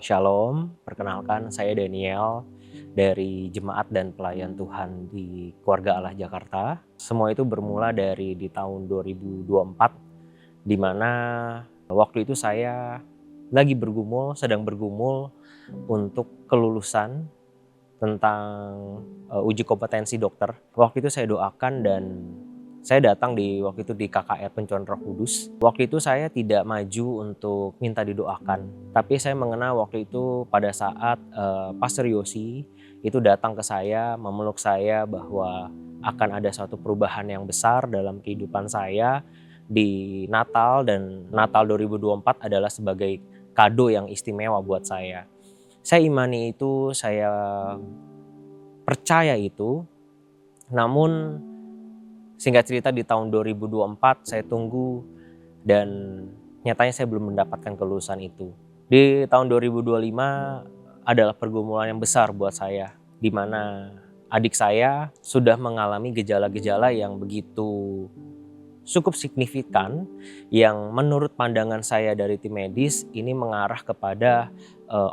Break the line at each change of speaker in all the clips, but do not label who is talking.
Shalom, perkenalkan saya Daniel dari Jemaat dan Pelayan Tuhan di Keluarga Allah Jakarta. Semua itu bermula dari di tahun 2024, di mana waktu itu saya sedang bergumul untuk kelulusan tentang uji kompetensi dokter. Waktu itu saya doakan dan saya datang waktu itu di KKR Pencurahan Roh Kudus. Waktu itu saya tidak maju untuk minta didoakan, tapi saya mengenal waktu itu pada saat Pastor Yosi itu datang ke saya, memeluk saya bahwa akan ada suatu perubahan yang besar dalam kehidupan saya di Natal, dan Natal 2024 adalah sebagai kado yang istimewa buat saya. Saya imani itu, saya percaya itu, namun singkat cerita di tahun 2024 saya tunggu dan nyatanya saya belum mendapatkan kelulusan itu. Di tahun 2025 adalah pergumulan yang besar buat saya, di mana adik saya sudah mengalami gejala-gejala yang begitu cukup signifikan, yang menurut pandangan saya dari tim medis ini mengarah kepada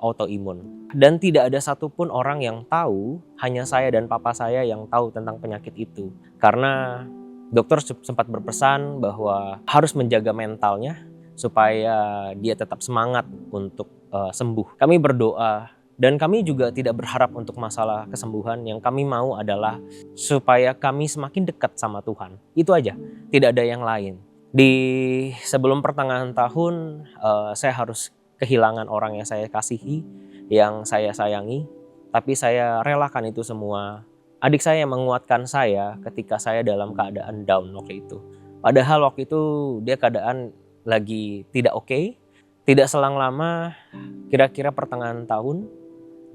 autoimun. Dan tidak ada satupun orang yang tahu, hanya saya dan papa saya yang tahu tentang penyakit itu. Karena dokter sempat berpesan bahwa harus menjaga mentalnya supaya dia tetap semangat untuk sembuh. Kami berdoa dan kami juga tidak berharap untuk masalah kesembuhan. Yang kami mau adalah supaya kami semakin dekat sama Tuhan. Itu aja, tidak ada yang lain. Sebelum pertengahan tahun saya harus kehilangan orang yang saya kasihi, yang saya sayangi, tapi saya relakan itu semua. Adik saya yang menguatkan saya ketika saya dalam keadaan down waktu itu. Padahal waktu itu dia keadaan lagi tidak oke. Tidak selang lama, kira-kira pertengahan tahun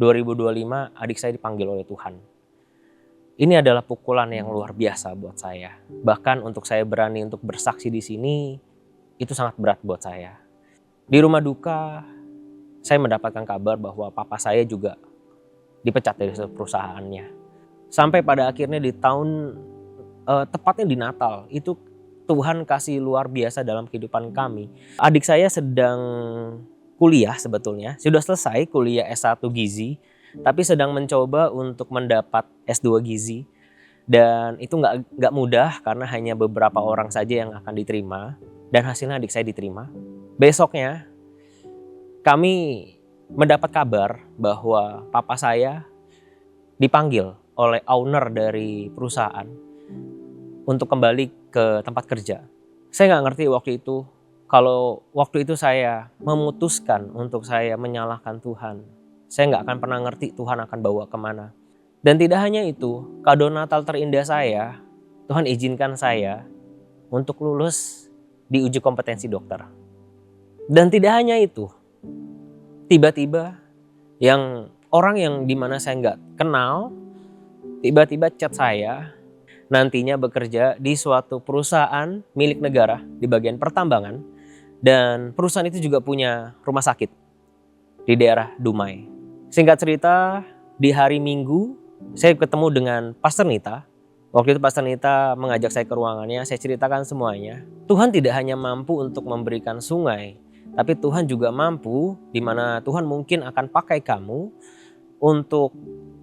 2025, adik saya dipanggil oleh Tuhan. Ini adalah pukulan yang luar biasa buat saya. Bahkan untuk saya berani untuk bersaksi di sini, itu sangat berat buat saya. Di rumah duka, saya mendapatkan kabar bahwa papa saya juga dipecat dari perusahaannya. Sampai pada akhirnya di tahun, tepatnya di Natal, itu Tuhan kasih luar biasa dalam kehidupan kami. Adik saya sedang kuliah sebetulnya, sudah selesai kuliah S1 Gizi, tapi sedang mencoba untuk mendapat S2 Gizi. Dan itu nggak mudah karena hanya beberapa orang saja yang akan diterima, dan hasilnya adik saya diterima. Besoknya kami mendapat kabar bahwa papa saya dipanggil oleh owner dari perusahaan untuk kembali ke tempat kerja. Saya nggak ngerti waktu itu, kalau waktu itu saya memutuskan untuk saya menyalahkan Tuhan, saya nggak akan pernah ngerti Tuhan akan bawa kemana. Dan tidak hanya itu, kado Natal terindah saya, Tuhan izinkan saya untuk lulus di uji kompetensi dokter. Dan tidak hanya itu, tiba-tiba orang yang dimana saya nggak kenal, tiba-tiba chat saya, nantinya bekerja di suatu perusahaan milik negara di bagian pertambangan, dan perusahaan itu juga punya rumah sakit di daerah Dumai. Singkat cerita, di hari Minggu saya ketemu dengan Pastor Nita. Waktu itu Pastor Nita mengajak saya ke ruangannya, saya ceritakan semuanya. Tuhan tidak hanya mampu untuk memberikan sungai, tapi Tuhan juga mampu di mana Tuhan mungkin akan pakai kamu untuk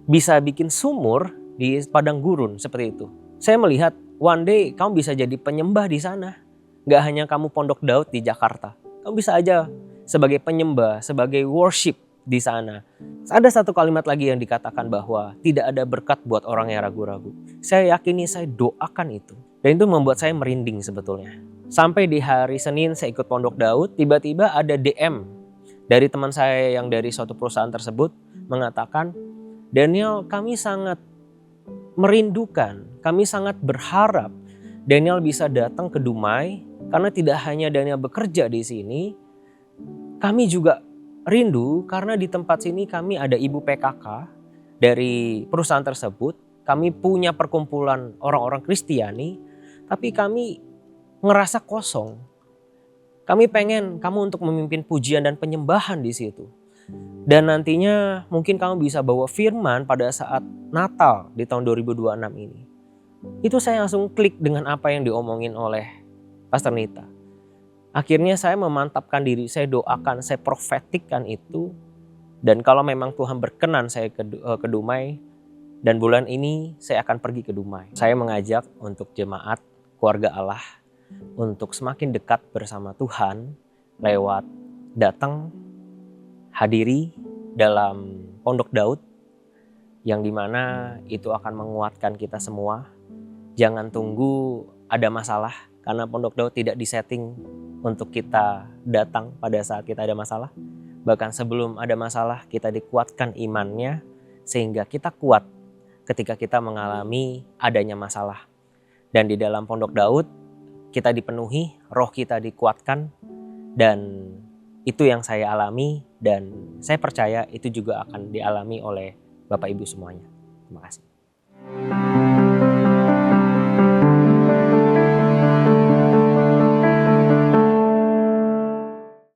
bisa bikin sumur di padang gurun seperti itu. Saya melihat one day kamu bisa jadi penyembah di sana. Gak hanya kamu Pondok Daud di Jakarta. Kamu bisa aja sebagai penyembah, sebagai worship di sana. Ada satu kalimat lagi yang dikatakan bahwa tidak ada berkat buat orang yang ragu-ragu. Saya yakini, saya doakan itu. Dan itu membuat saya merinding sebetulnya. Sampai di hari Senin saya ikut Pondok Daud, tiba-tiba ada DM dari teman saya yang dari suatu perusahaan tersebut mengatakan, Daniel, kami sangat merindukan, kami sangat berharap Daniel bisa datang ke Dumai, karena tidak hanya Daniel bekerja di sini, kami juga rindu karena di tempat sini kami ada ibu PKK dari perusahaan tersebut. Kami punya perkumpulan orang-orang Kristiani, tapi kami ngerasa kosong. Kami pengen kamu untuk memimpin pujian dan penyembahan di situ. Dan nantinya mungkin kamu bisa bawa firman pada saat Natal di tahun 2026 ini. Itu saya langsung klik dengan apa yang diomongin oleh Pastor Nita. Akhirnya saya memantapkan diri, saya doakan, saya profetikkan itu. Dan kalau memang Tuhan berkenan saya ke Dumai, dan bulan ini saya akan pergi ke Dumai. Saya mengajak untuk jemaat keluarga Allah untuk semakin dekat bersama Tuhan lewat datang hadiri dalam Pondok Daud, yang dimana itu akan menguatkan kita semua. Jangan tunggu ada masalah, karena Pondok Daud tidak disetting untuk kita datang pada saat kita ada masalah. Bahkan sebelum ada masalah, kita dikuatkan imannya sehingga kita kuat ketika kita mengalami adanya masalah. Dan di dalam Pondok Daud kita dipenuhi, roh kita dikuatkan, dan itu yang saya alami, dan saya percaya itu juga akan dialami oleh Bapak Ibu semuanya. Terima kasih.